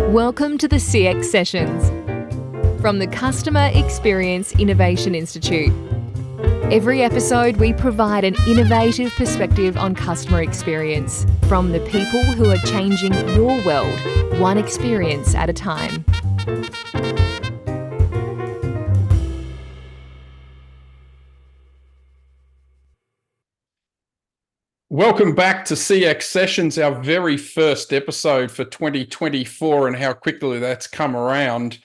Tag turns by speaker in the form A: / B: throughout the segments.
A: Welcome to the CX Sessions from the Customer Experience Innovation Institute. Every episode, we provide an innovative perspective on customer experience from the people who are changing your world, one experience at a time.
B: Welcome back to CX Sessions, our very first episode for 2024, and how quickly that's come around.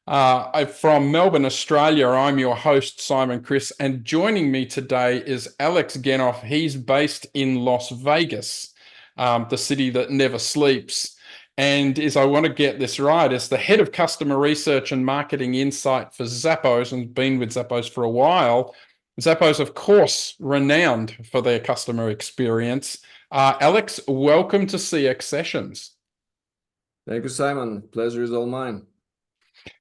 B: From Melbourne, Australia, I'm your host, Simon Chris, and joining me today is Alex Genov. He's based in Las Vegas, the city that never sleeps, and I want to get this right, is the head of customer research and marketing insight for Zappos, and been with Zappos for a while. Zappos, of course, renowned for their customer experience. Alex, welcome to CX Sessions.
C: Thank you, Simon. Pleasure is all mine.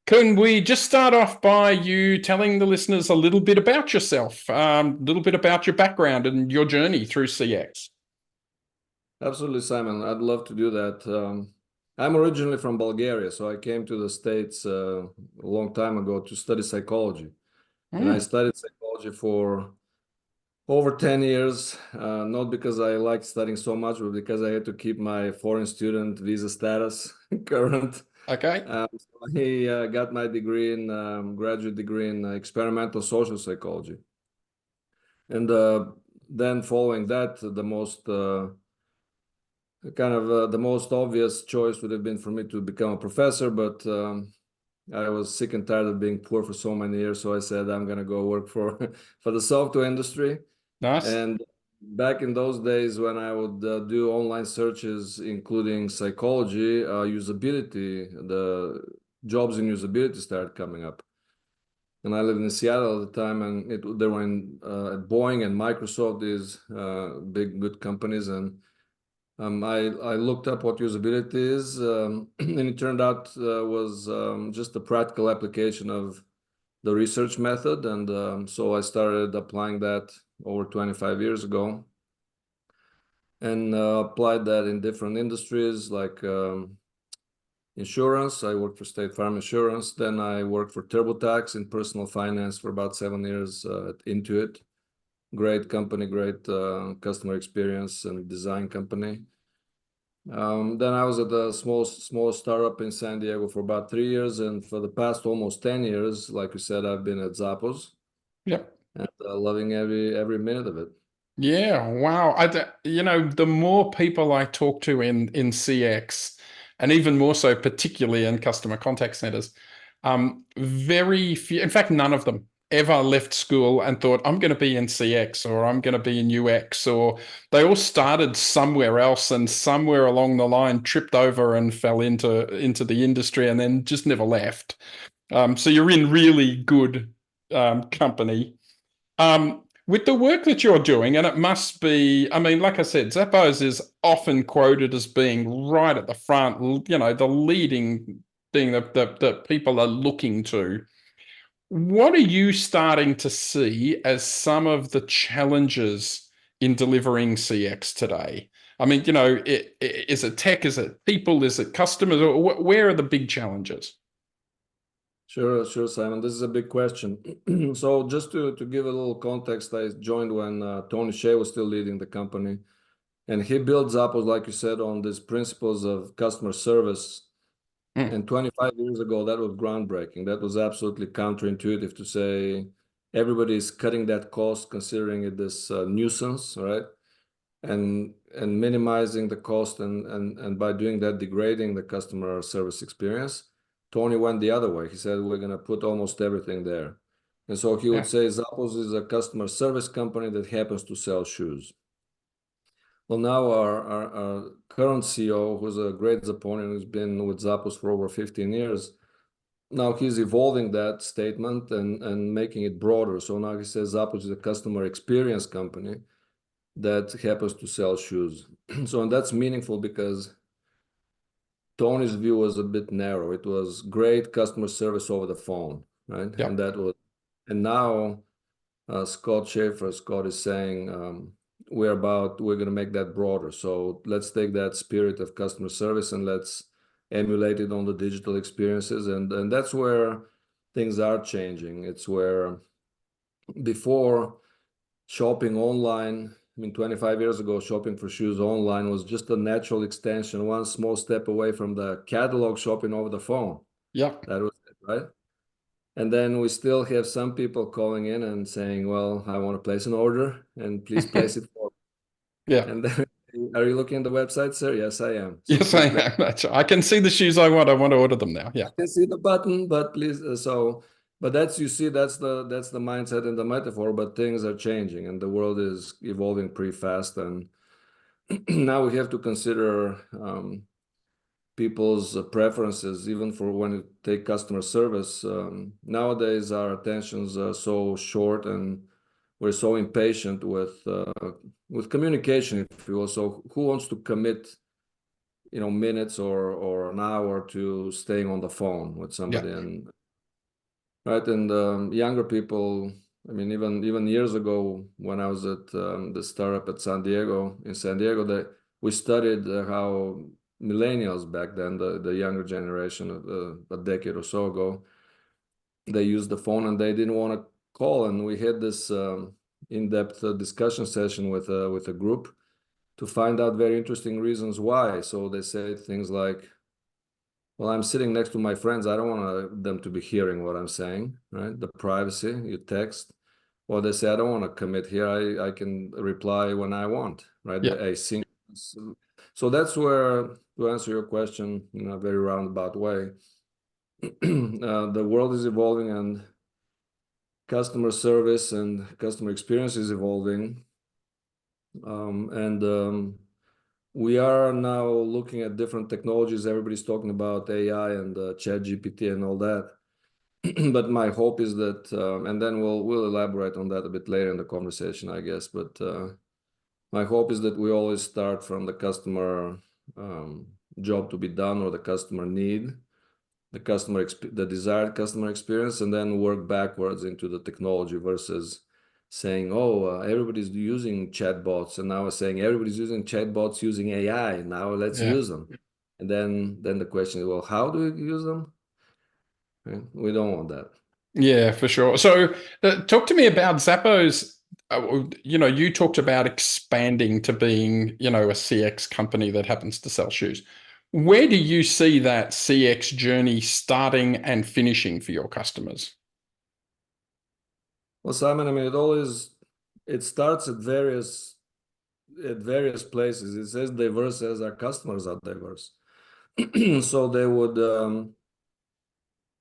B: Can we just start off by you telling the listeners a little bit about yourself, a little bit about your background and your journey through CX?
C: Absolutely, Simon. I'd love to do that. I'm originally from Bulgaria, so I came to the States a long time ago to study psychology. And I studied psychology for over 10 years, not because I liked studying so much, but because I had to keep my foreign student visa status current.
B: Okay.
C: So I got my degree in graduate degree in experimental social psychology. And then following that, the most obvious choice would have been for me to become a professor, but I was sick and tired of being poor for so many years, so I said I'm going to go work for the software industry.
B: Nice.
C: And back in those days, when I would do online searches, including psychology, the jobs in usability started coming up. And I lived in Seattle at the time, and they were at Boeing and Microsoft, these big, good companies. And I looked up what usability is, and it turned out was just a practical application of the research method. And so I started applying that over 25 years ago, and applied that in different industries like insurance. I worked for State Farm Insurance. Then I worked for TurboTax in personal finance for about 7 years at Intuit. Great company, great customer experience and design company. Then I was at a small startup in San Diego for about 3 years, and for the past almost 10 years, like you said, I've been at Zappos.
B: Yep.
C: And loving every minute of it.
B: Yeah, wow. The more people I talk to in CX, and even more so, particularly in customer contact centers, very few, in fact, none of them ever left school and thought, I'm going to be in CX or I'm going to be in UX, or they all started somewhere else and somewhere along the line tripped over and fell into the industry and then just never left. So you're in really good company. With the work that you're doing, and it must be, I mean, like I said, Zappos is often quoted as being right at the front, the leading thing that people are looking to. What are you starting to see as some of the challenges in delivering CX today? I mean, is it tech? Is it people? Is it customers? Or where are the big challenges?
C: Sure, Simon. This is a big question. So just to give a little context, I joined when Tony Hsieh was still leading the company. And he built Zappos, like you said, on these principles of customer service. And 25 years ago, that was groundbreaking. That was absolutely counterintuitive to say everybody is cutting that cost, considering it this nuisance, right? And minimizing the cost and by doing that, degrading the customer service experience. Tony went the other way. He said, we're going to put almost everything there. And so he would say Zappos is a customer service company that happens to sell shoes. Well, now our current CEO, who's a great Zaponian, who's been with Zappos for over 15 years, now he's evolving that statement and making it broader. So now he says Zappos is a customer experience company that happens to sell shoes. So, and that's meaningful because Tony's view was a bit narrow. It was great customer service over the phone, right?
B: Yep.
C: And now Scott is saying we're going to make that broader. So let's take that spirit of customer service and let's emulated on the digital experiences, and that's where things are changing. It's where before shopping online, I mean, 25 years ago, shopping for shoes online was just a natural extension, one small step away from the catalog shopping over the phone.
B: Yeah.
C: That was it, right? And then we still have some people calling in and saying, well, I want to place an order and please place it for me.
B: Yeah.
C: And then, are you looking at the website, sir? Yes, I am. So
B: Yes, I
C: please
B: am. I can see the shoes I want. I want to order them now. Yeah.
C: can see the button, but please, but that's, you see, that's the mindset and the metaphor, but things are changing and the world is evolving pretty fast. And now we have to consider people's preferences, even for when you take customer service. Nowadays, our attentions are so short and we're so impatient with communication, if you will. So who wants to commit, minutes or an hour to staying on the phone with somebody?
B: Yeah.
C: And right, and younger people, I mean, even years ago when I was at the startup in San Diego, that we studied how millennials back then, the younger generation, a decade or so ago, they used the phone and they didn't want to call, and we had this in-depth discussion session with a group to find out very interesting reasons why. So they say things like, well, I'm sitting next to my friends. I don't want them to be hearing what I'm saying, right? The privacy, you text. Well, they say, I don't want to commit here. I can reply when I want, right?
B: Yeah.
C: The asynchronous. So that's where, to answer your question in a very roundabout way, the world is evolving and customer service and customer experience is evolving. And we are now looking at different technologies. Everybody's talking about AI and Chat GPT and all that. But my hope is that, and then we'll elaborate on that a bit later in the conversation, I guess. But my hope is that we always start from the customer job to be done or the customer need, the desired customer experience, and then work backwards into the technology versus saying, oh, everybody's using chatbots, and now we're saying everybody's using chatbots using AI. Now let's
B: Yeah.
C: use them. And then the question is, well, how do we use them? Right? We don't want that.
B: Yeah, for sure. So, talk to me about Zappos. You talked about expanding to being, a CX company that happens to sell shoes. Where do you see that CX journey starting and finishing for your customers?
C: Well, Simon, I mean, it starts at various places. It's as diverse as our customers are diverse. So they would,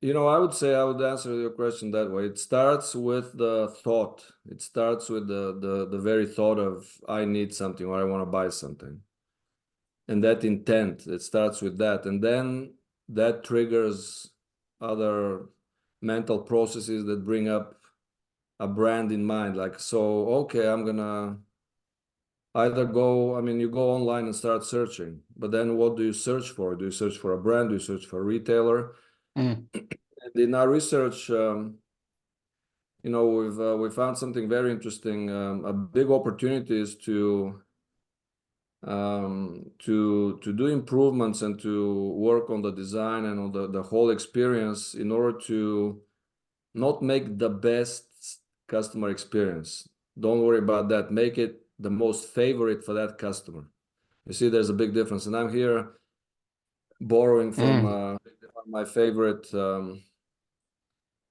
C: I would say I would answer your question that way. It starts with the thought. It starts with the very thought of I need something or I want to buy something. And that intent, it starts with that. And then that triggers other mental processes that bring up a brand in mind. Like, so, okay, I'm gonna either you go online and start searching, but then what do you search for? Do you search for a brand? Do you search for a retailer?
B: Mm.
C: And in our research, we found something very interesting. A big opportunity is to do improvements and to work on the design and on the whole experience in order to not make the best customer experience. Don't worry about that. Make it the most favorite for that customer. You see, there's a big difference. And I'm here borrowing from my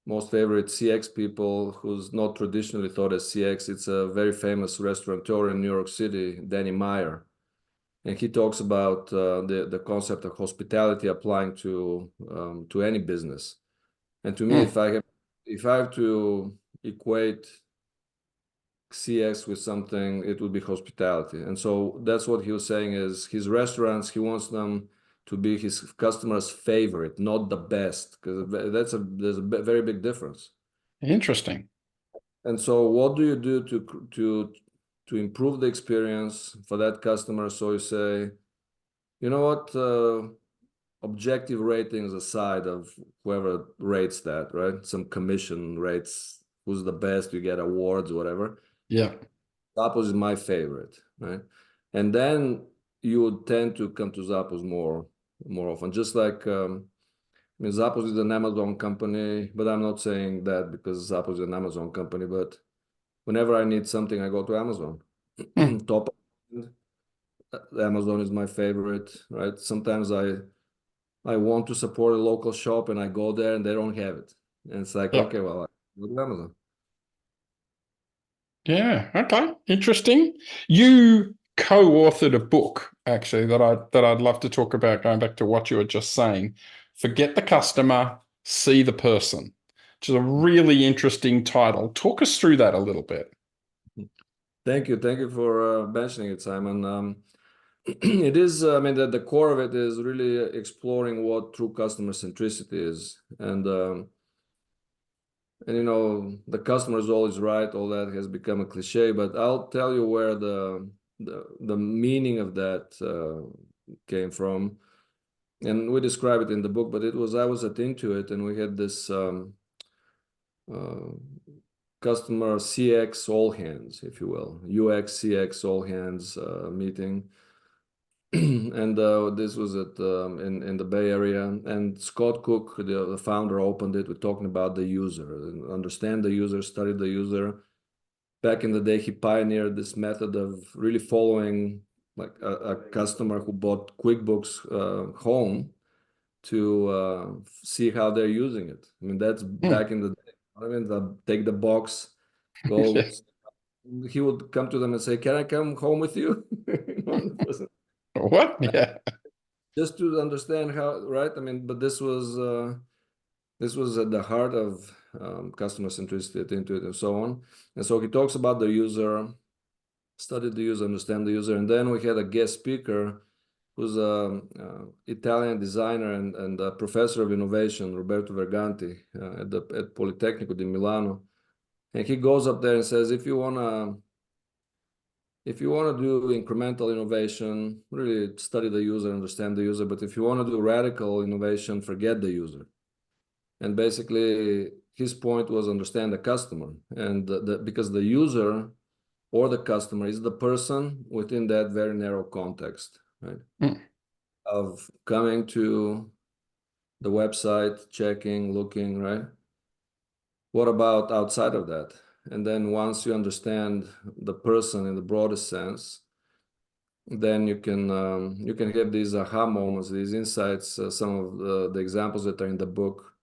C: most favorite CX people who's not traditionally thought as CX. It's a very famous restaurateur in New York City, Danny Meyer. And he talks about the concept of hospitality applying to any business. And to me, if I have to equate CX with something, it would be hospitality. And so that's what he was saying is his restaurants, he wants them to be his customers' favorite, not the best, because there's a very big difference.
B: Interesting.
C: And so what do you do to improve the experience for that customer? So you say, you know what, objective ratings aside of whoever rates that, right? Some commission rates, who's the best, you get awards, whatever.
B: Yeah.
C: Zappos is my favorite, right? And then you would tend to come to Zappos more more often. Just like I mean, Zappos is an Amazon company, but I'm not saying that because Zappos is an Amazon company. But whenever I need something, I go to Amazon.
B: Mm.
C: Top Amazon is my favorite, right? Sometimes I want to support a local shop and I go there and they don't have it. And it's like,
B: Yeah.
C: okay, well, I go to Amazon.
B: Yeah. Okay. Interesting. You co-authored a book actually that I'd love to talk about, going back to what you were just saying. Forget the customer, see the person, which is a really interesting title. Talk us through that a little bit.
C: Thank you. Thank you for mentioning it, Simon. It is, I mean, the core of it is really exploring what true customer centricity is. And you know, the customer is always right. All that has become a cliche, but I'll tell you where the meaning of that came from. And we describe it in the book, but it was I was at Intuit, and we had this uh, customer CX all hands, if you will, UX CX all hands meeting. And this was at in the Bay Area, and Scott Cook, the founder, opened it. We're talking about the user, understand the user, study the user. Back in the day, he pioneered this method of really following like a customer who bought QuickBooks home to see how they're using it. I mean, that's back in the day. I mean, take the box, go.
B: Yeah.
C: He would come to them and say, "Can I come home with you?"
B: What? Yeah.
C: Just to understand how, right? I mean, but this was at the heart of customer centricity at Intuit and so on. And so he talks about the user, study the user, understand the user, and then we had a guest speaker who's a Italian designer and a professor of innovation, Roberto Verganti, at Politecnico di Milano. And he goes up there and says, if you wanna do incremental innovation, really study the user, understand the user. But if you want to do radical innovation, forget the user. And basically, his point was understand the customer, and because the user or the customer is the person within that very narrow context, right?
B: Mm.
C: Of coming to the website, checking, looking, right? What about outside of that? And then once you understand the person in the broadest sense, then you can have these aha moments, these insights. Some of the examples that are in the book.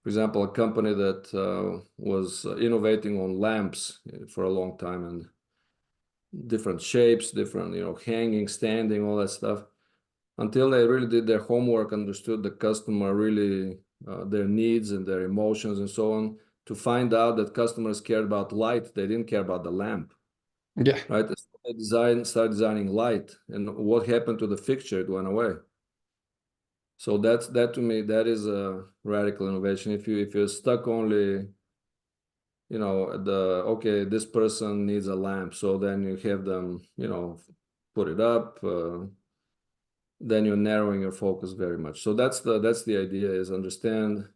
C: For example, a company that was innovating on lamps for a long time and different shapes, different, you know, hanging, standing, all that stuff, until they really did their homework, understood the customer really, their needs and their emotions and so on, to find out that customers cared about light. They didn't care about the lamp,
B: Yeah.
C: right? They started designing light, and what happened to the fixture? It went away. So that to me, that is a radical innovation. If you're stuck only, you know, okay, this person needs a lamp, so then you have them, you know, put it up. Then you're narrowing your focus very much. So that's the idea: is understand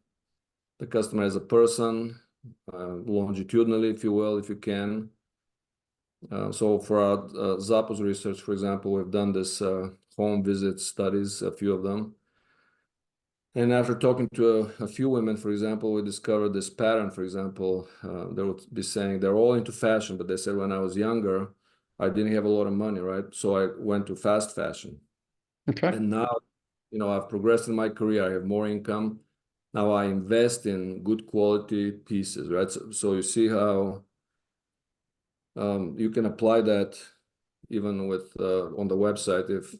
C: the customer as a person, longitudinally, if you will, if you can. So for our Zappos research, for example, we've done this home visit studies, a few of them. And after talking to a few women, for example, we discovered this pattern. For example, they would be saying they're all into fashion, but they said, when I was younger, I didn't have a lot of money, right? So I went to fast fashion.
B: Okay.
C: And now, you know, I've progressed in my career. I have more income. Now I invest in good quality pieces, right? So you see how you can apply that even with on the website. If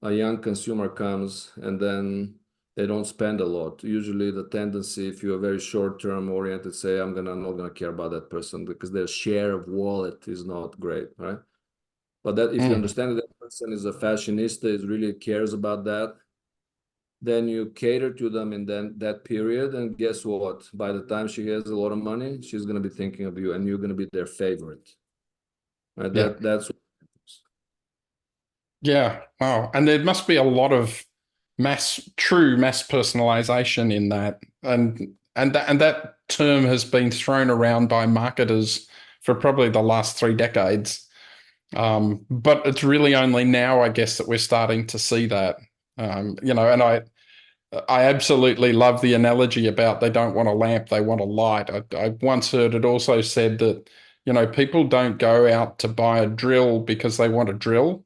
C: a young consumer comes and then they don't spend a lot, usually the tendency, if you're very short-term oriented, say, I'm not gonna care about that person because their share of wallet is not great, right? But that if you understand that that person is a fashionista, is really cares about that, then you cater to them in that period, and guess what? By the time she has a lot of money, she's gonna be thinking of you, and you're gonna be their favorite, right?
B: Yeah.
C: That's
B: Yeah. Wow. And there must be a lot of true mass personalization in that. And that term has been thrown around by marketers for probably the last 3 decades. But it's really only now, I guess, that we're starting to see that. And I absolutely love the analogy about they don't want a lamp, they want a light. I once heard it also said that, people don't go out to buy a drill because they want a drill.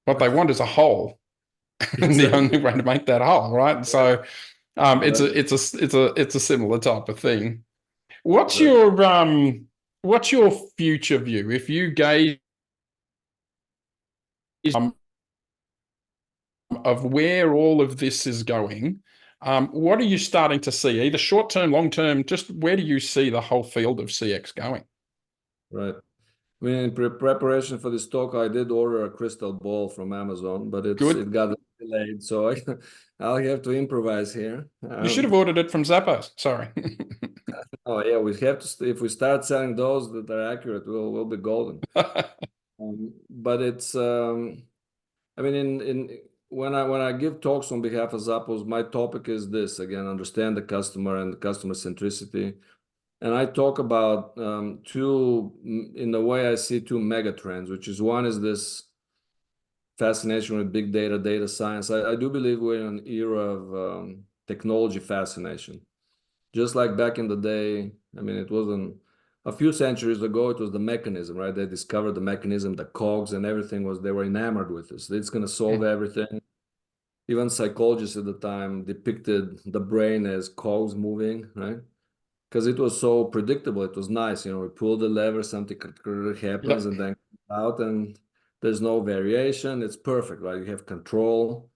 B: What they want is a hole. And the only
C: Exactly.
B: way to make that hole, right? So
C: Exactly.
B: it's a similar type of thing. What's
C: Right.
B: your future view? If you gaze um, of where all of this is going, what are you starting to see? Either short term, long term, just where do you see the whole field of CX going?
C: Right. I mean, in preparation for this talk, I did order a crystal ball from Amazon, but
B: Good.
C: it got delayed, so I'll have to improvise here.
B: You should have ordered it from Zappos. Sorry.
C: Oh yeah, we have to. If we start selling those that are accurate, we'll be golden. But it's I mean, in when I give talks on behalf of Zappos, my topic is this again: understand the customer and the customer centricity. And I talk about in the way I see two mega trends, which is one is this fascination with big data, data science. I do believe we're in an era of technology fascination. Just like back in the day, I mean, it wasn't a few centuries ago, it was the mechanism, right? They discovered the mechanism, the cogs and everything they were enamored with this. It's going to solve everything. Even psychologists at the time depicted the brain as cogs moving, right? Because it was so predictable. It was nice. We pull the lever, something happens,
B: Yep.
C: and then out, and there's no variation. It's perfect, right? You have control.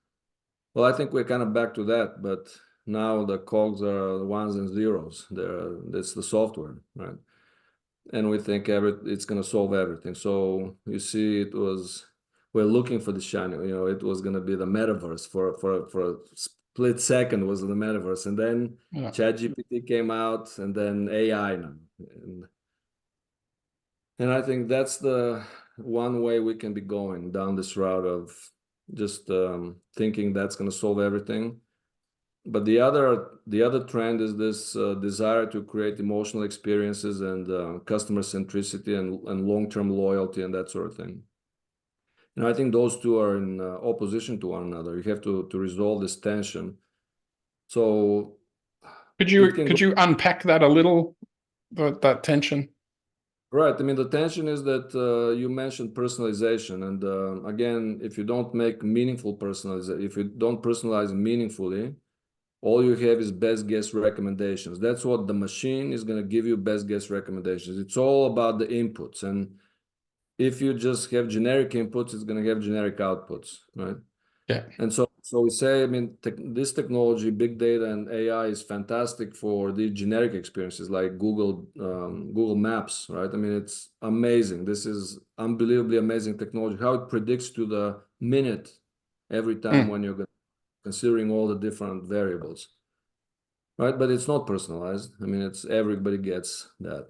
C: Well, I think we're kind of back to that, but now the cogs are the ones and zeros. It's the software, right? And we think it's going to solve everything. So you see, we're looking for the shiny. It was going to be the metaverse for a split second was the metaverse, and then
B: Yeah.
C: ChatGPT came out, and then AI now, and I think that's the one way we can be going down this route of just thinking that's going to solve everything. But the other trend is this desire to create emotional experiences and customer centricity and long-term loyalty and that sort of thing. And I think those two are in opposition to one another. You have to resolve this tension. So
B: Could
C: it
B: you
C: can go
B: could you unpack that a little, that tension?
C: right. I mean, the tension is that you mentioned personalization, and again, if you don't make meaningful personalization, if you don't personalize meaningfully, all you have is best guess recommendations. That's what the machine is going to give you, best guess recommendations. It's all about the inputs. And if you just have generic inputs, it's going to have generic outputs, right?
B: Yeah.
C: And so we say, I mean, this technology, big data and AI is fantastic for the generic experiences like Google Maps, right? I mean, it's amazing. This is unbelievably amazing technology, how it predicts to the minute every time
B: Mm.
C: when you're considering all the different variables, right? But it's not personalized. I mean, it's everybody gets that.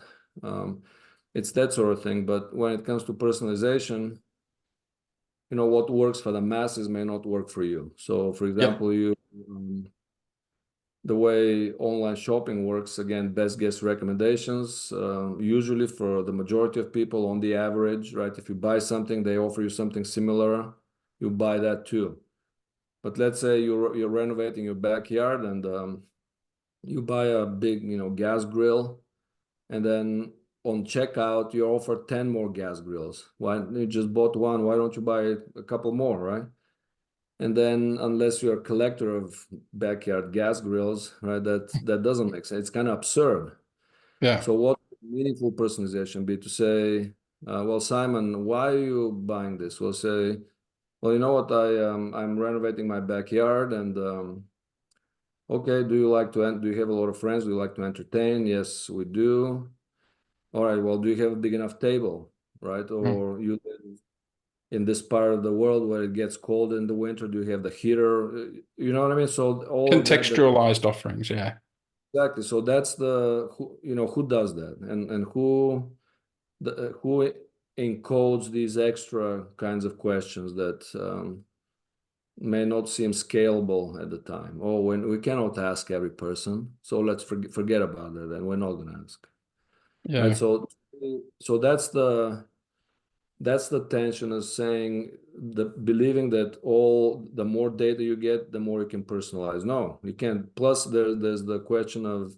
C: It's that sort of thing. But when it comes to personalization, what works for the masses may not work for you. So, for
B: Yep.
C: example, the way online shopping works, again, best guess recommendations, usually for the majority of people on the average, right? If you buy something, they offer you something similar, you buy that too. But let's say you're renovating your backyard and you buy a big, gas grill, and then on checkout you offer 10 more gas grills. Why you just bought one? Why don't you buy a couple more, right? And then unless you're a collector of backyard gas grills, right, that doesn't make sense. It's kind of absurd.
B: Yeah.
C: So what meaningful personalization be to say, well, Simon, why are you buying this? We'll say, well, you know what, I'm renovating my backyard, and okay, do you have a lot of friends? Do you like to entertain? Yes, we do. All right, well, do you have a big enough table, right?
B: Mm.
C: Or you live in this part of the world where it gets cold in the winter, do you have the heater? You know what I mean? So all of that
B: Contextualized offerings. Yeah.
C: exactly. So that's who does that, and who encodes these extra kinds of questions that may not seem scalable at the time. Oh, when we cannot ask every person, so let's forget about that, and we're not going to ask. Right.
B: Yeah.
C: So that's that's the tension of saying believing that the more data you get, the more you can personalize. No, you can't. Plus, there's the question of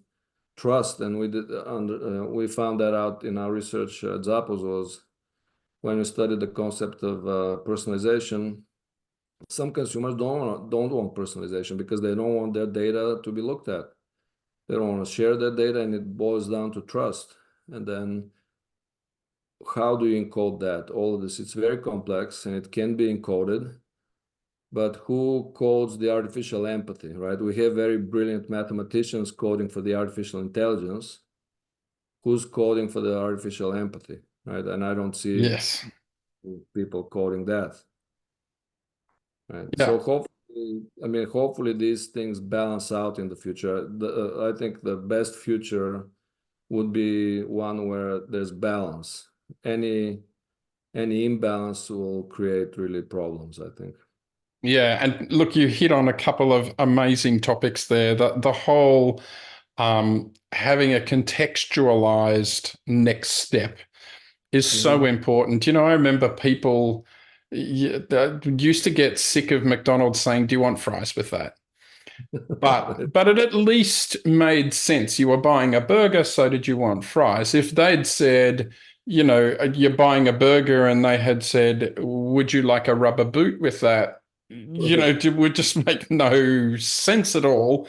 C: trust, and we found that out in our research at Zappos was when we studied the concept of personalization. Some consumers don't want personalization because they don't want their data to be looked at. They don't want to share their data, and it boils down to trust. And then how do you encode that? All of this, it's very complex and it can be encoded, but who codes the artificial empathy, right? We have very brilliant mathematicians coding for the artificial intelligence. Who's coding for the artificial empathy, right? And I don't see
B: Yes.
C: people coding that, right?
B: Yeah.
C: So hopefully these things balance out in the future. I think the best future would be one where there's balance. Any imbalance will create really problems, I think.
B: Yeah, and look, you hit on a couple of amazing topics there. The whole having a contextualized next step is so important. I remember people used to get sick of McDonald's saying, "Do you want fries with that?" But it at least made sense. You were buying a burger, so did you want fries? If they'd said, you're buying a burger and they had said, "Would you like a rubber boot with that?" It would just make no sense at all.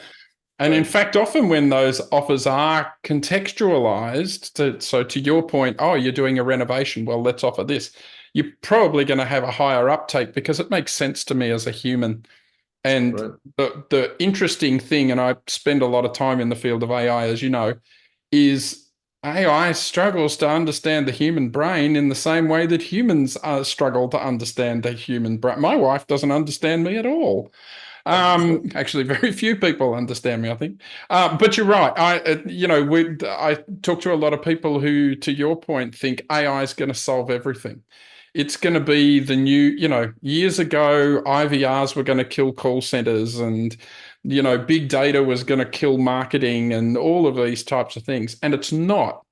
B: And in
C: Right.
B: fact, often when those offers are contextualized, so to your point, oh, you're doing a renovation, well, let's offer this. You're probably going to have a higher uptake because it makes sense to me as a human. And
C: Right.
B: the interesting thing, and I spend a lot of time in the field of AI, as you know, is AI struggles to understand the human brain in the same way that humans struggle to understand the human brain. My wife doesn't understand me at all. Actually, very few people understand me, I think. But you're right. I talk to a lot of people who, to your point, think AI is going to solve everything. It's going to be the new, years ago, IVRs were going to kill call centers and, big data was going to kill marketing and all of these types of things. And it's not.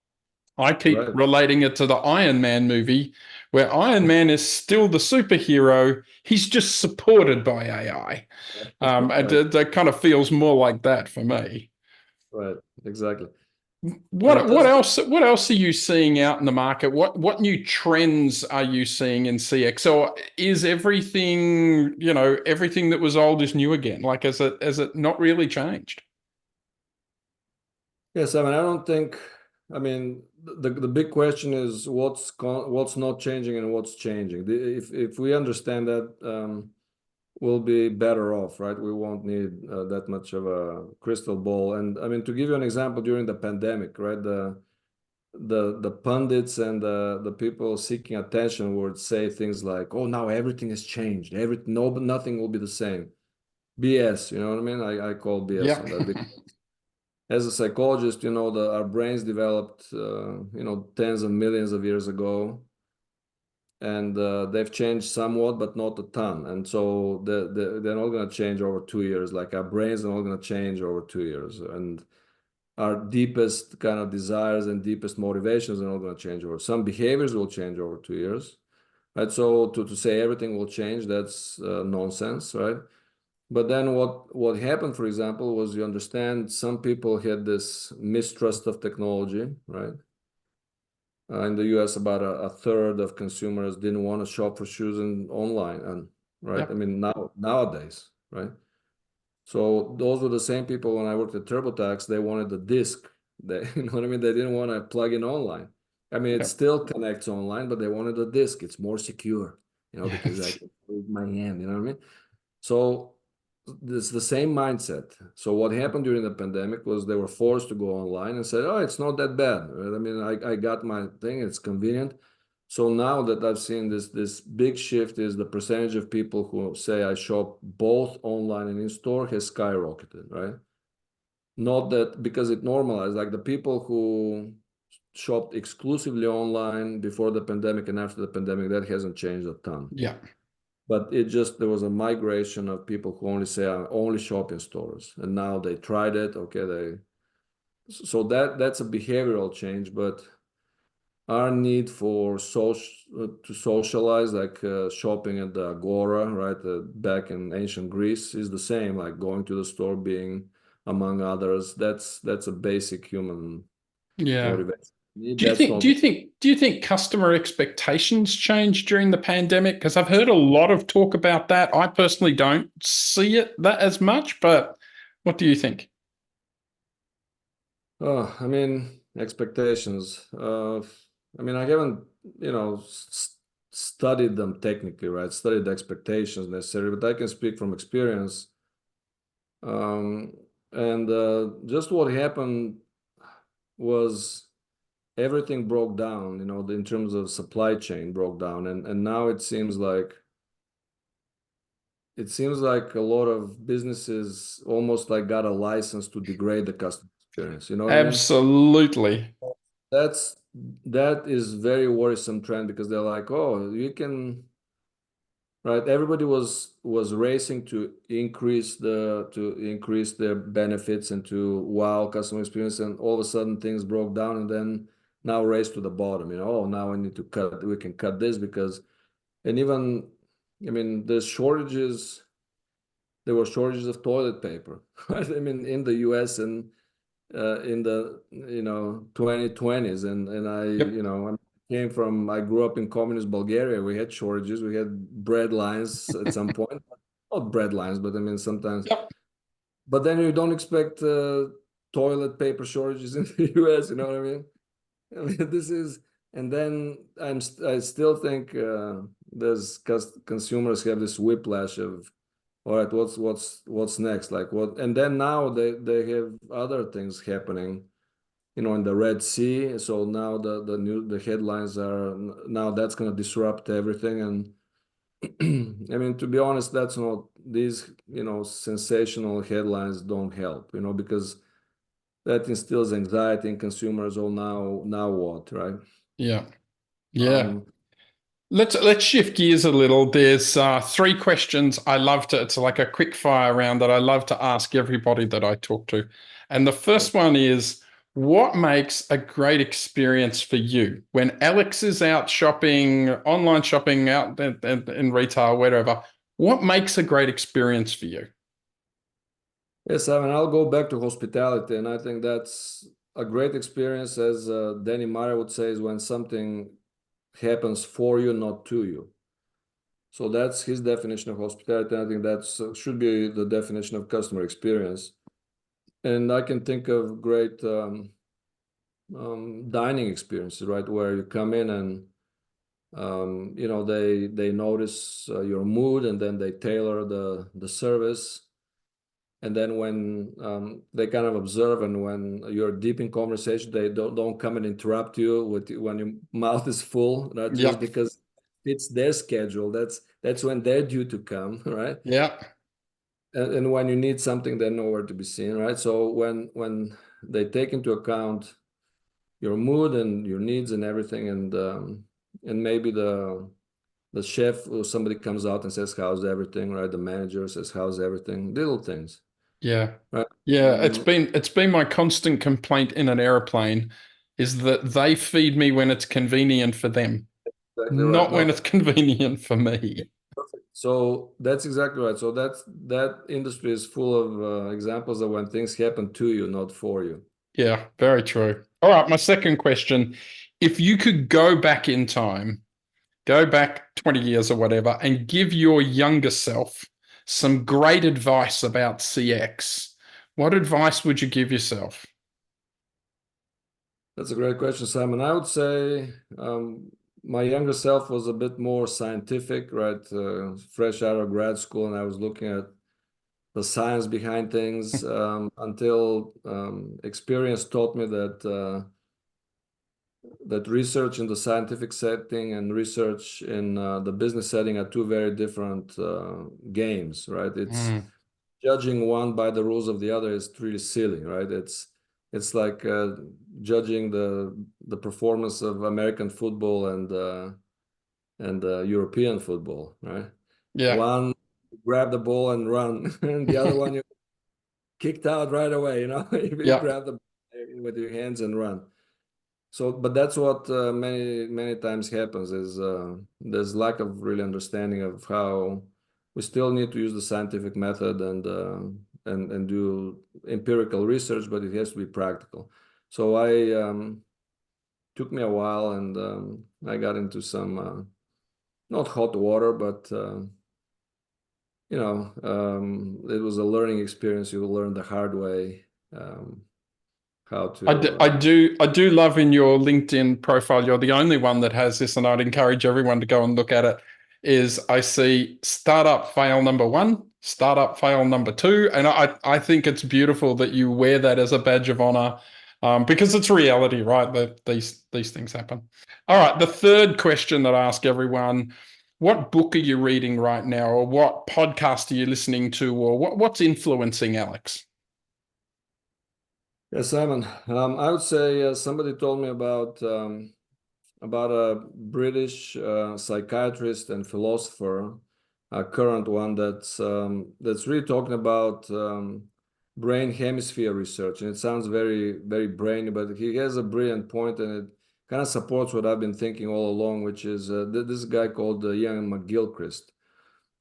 B: I keep
C: Right.
B: relating it to the Iron Man movie, where Iron Man is still the superhero. He's just supported by AI. And
C: Right.
B: that kind of feels more like that for me.
C: Right. Exactly.
B: What else are you seeing out in the market? What new trends are you seeing in CX? Or is everything that was old is new again? Like has it not really changed?
C: Yes, I don't think. The big question is what's not changing and what's changing. If we understand that, we'll be better off, right? We won't need that much of a crystal ball. And to give you an example, during the pandemic, right, the pundits and the people seeking attention would say things like, "Oh, now everything has changed. Nothing will be the same." BS, you know what I mean? I call BS
B: Yeah.
C: on that. As a psychologist, our brains developed, tens of millions of years ago, and they've changed somewhat, but not a ton. And so they're not going to change over 2 years. Like our brains are not going to change over 2 years, and our deepest kind of desires and deepest motivations are not going to change over. Some behaviors will change over 2 years, right? So to say everything will change, that's nonsense, right? But then what happened, for example, was you understand some people had this mistrust of technology, right? In the US, about a third of consumers didn't want to shop for shoes online, and right?
B: Yep.
C: Nowadays, right? So those were the same people when I worked at TurboTax. They wanted the disk. You know what I mean? They didn't want to plug in online. It
B: Yep.
C: still connects online, but they wanted a disk. It's more secure, because I
B: Yes.
C: can move my hand. You know what I mean? So it's the same mindset. So what happened during the pandemic was they were forced to go online and said, "Oh, it's not that bad." Right? I got my thing. It's convenient. So now that I've seen this big shift is the percentage of people who say I shop both online and in store has skyrocketed, right? Not that because it normalized, like the people who shopped exclusively online before the pandemic and after the pandemic, that hasn't changed a ton.
B: Yeah.
C: But there was a migration of people who only say I only shop in stores, and now they tried it. Okay, so that's a behavioral change, but our need for to socialize, like shopping at the Agora, right, back in ancient Greece, is the same. Like going to the store, being among others. That's a basic human
B: Yeah.
C: motivation.
B: Do you
C: That's
B: think
C: not.
B: do you think customer expectations changed during the pandemic? Because I've heard a lot of talk about that. I personally don't see it that as much, but what do you think?
C: I mean, expectations. I mean, I haven't, you know, studied them technically, right? Studied expectations necessarily, but I can speak from experience. Um, and just what happened was everything broke down, in terms of supply chain broke down, and now it seems like a lot of businesses almost like got a license to degrade the customer experience. You know what I mean?
B: Absolutely.
C: That's that is very worrisome trend because they're like, oh, you can, right? Everybody was racing to increase their benefits and to wow customer experience, and all of a sudden things broke down, and then now race to the bottom. Oh, now I need to cut. We can cut this because, and even, I mean, there were shortages of toilet paper, right? I mean, in the U.S. and in the 2020s, and
B: Yep.
C: I grew up in communist Bulgaria. We had shortages, we had bread lines at some point, not bread lines, but I mean sometimes.
B: Yep.
C: But then you don't expect toilet paper shortages in the US. You know what I mean? I mean, this is, and then I still think there's consumers have this whiplash of, all right, what's next, like what, and then now they have other things happening, in the Red Sea. So now the headlines are, now that's going to disrupt everything. And I mean, to be honest, that's not, these, sensational headlines don't help, because that instills anxiety in consumers. Oh, now what, right?
B: Yeah. Yeah.
C: Um,
B: Let's shift gears a little. There's three questions I love to. It's like a quick fire round that I love to ask everybody that I talk to. And the first one is, what makes a great experience for you when Alex is out shopping, online shopping, out in retail, whatever? What makes a great experience for you?
C: yes, I mean, I'll go back to hospitality, and I think that's a great experience, as Danny Meyer would say, is when something happens for you, not to you. So that's his definition of hospitality. And I think that's should be the definition of customer experience. And I can think of great dining experiences, right, where you come in and they notice your mood, and then they tailor the service. And then when they kind of observe, and when you're deep in conversation, they don't come and interrupt you when your mouth is full, not just
B: Yep.
C: because it's their schedule. That's when they're due to come, right?
B: Yep.
C: And when you need something, they're nowhere to be seen, right? So when they take into account your mood and your needs and everything, and maybe the chef or somebody comes out and says, how's everything, right? The manager says, how's everything? Little things,
B: Yeah.
C: right?
B: Yeah. It's
C: Um,
B: been my constant complaint in an airplane is that they feed me when it's convenient for them,
C: exactly right.
B: not
C: No,
B: when it's convenient for me.
C: perfect. So that's exactly right. So that industry is full of examples of when things happen to you, not for you.
B: Yeah, very true. All right, my second question. If you could go back in time, go back 20 years or whatever, and give your younger self some great advice about CX, what advice would you give yourself?
C: That's a great question, Simon. I would say my younger self was a bit more scientific, right? Fresh out of grad school, and I was looking at the science behind things until experience taught me that research in the scientific setting and research in the business setting are two very different games, right? It's
B: Mm,
C: judging one by the rules of the other is really silly, right? It's like judging the performance of American football and European football, right?
B: yeah.
C: One grab the ball and run, and the other one you kicked out right away. If you
B: Yeah.
C: grab the ball with your hands and run. So, but that's what many times happens is there's lack of really understanding of how we still need to use the scientific method and do empirical research, but it has to be practical. So I took me a while, and I got into some not hot water, but it was a learning experience. You learn the hard way how to.
B: I do love in your LinkedIn profile, you're the only one that has this, and I'd encourage everyone to go and look at it, is I see startup fail number 1, startup fail number 2. And I think it's beautiful that you wear that as a badge of honor, because it's reality, right? That these things happen. All right. The third question that I ask everyone, what book are you reading right now, or what podcast are you listening to, or what's influencing Alex?
C: Yeah, Simon. I would say somebody told me about a British psychiatrist and philosopher, a current one that's really talking about brain hemisphere research, and it sounds very very brainy, but he has a brilliant point, and it kind of supports what I've been thinking all along, which is this guy called Ian McGilchrist.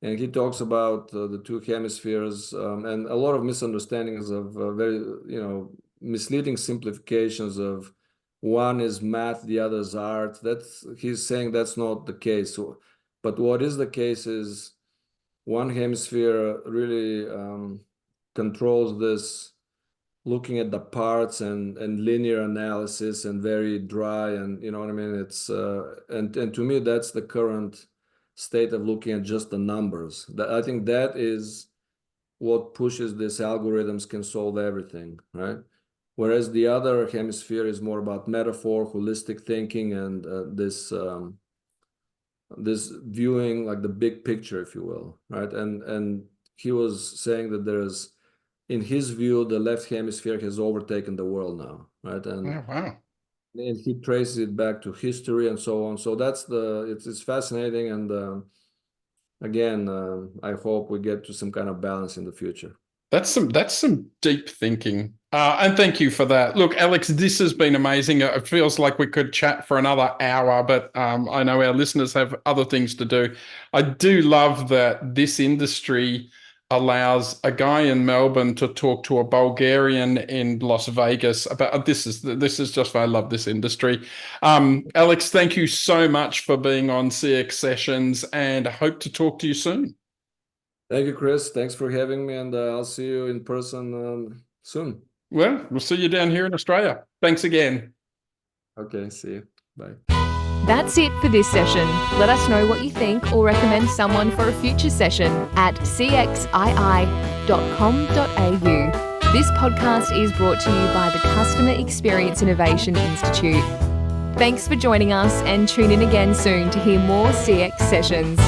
C: And he talks about the two hemispheres and a lot of misunderstandings of very, misleading simplifications of one is math, the other is art. He's saying that's not the case. So, but what is the case is one hemisphere really controls this, looking at the parts and linear analysis and very dry, and you know what I mean. It's and to me that's the current state of looking at just the numbers. I think that is what pushes these algorithms can solve everything, right? Whereas the other hemisphere is more about metaphor, holistic thinking, and this viewing like the big picture, if you will, right? And he was saying that there's, in his view, the left hemisphere has overtaken the world now, right? And
B: Oh, wow.
C: And he traces it back to history and so on. So it's fascinating, and again, I hope we get to some kind of balance in the future.
B: That's some deep thinking. And thank you for that. Look, Alex, this has been amazing. It feels like we could chat for another hour, but I know our listeners have other things to do. I do love that this industry allows a guy in Melbourne to talk to a Bulgarian in Las Vegas about this is just why I love this industry. Alex, thank you so much for being on CX Sessions, and I hope to talk to you soon.
C: Thank you, Chris. Thanks for having me, and I'll see you in person soon.
B: Well, we'll see you down here in Australia. Thanks again.
C: Okay, see you. Bye.
A: That's it for this session. Let us know what you think or recommend someone for a future session at cxii.com.au. This podcast is brought to you by the Customer Experience Innovation Institute. Thanks for joining us, and tune in again soon to hear more CX sessions.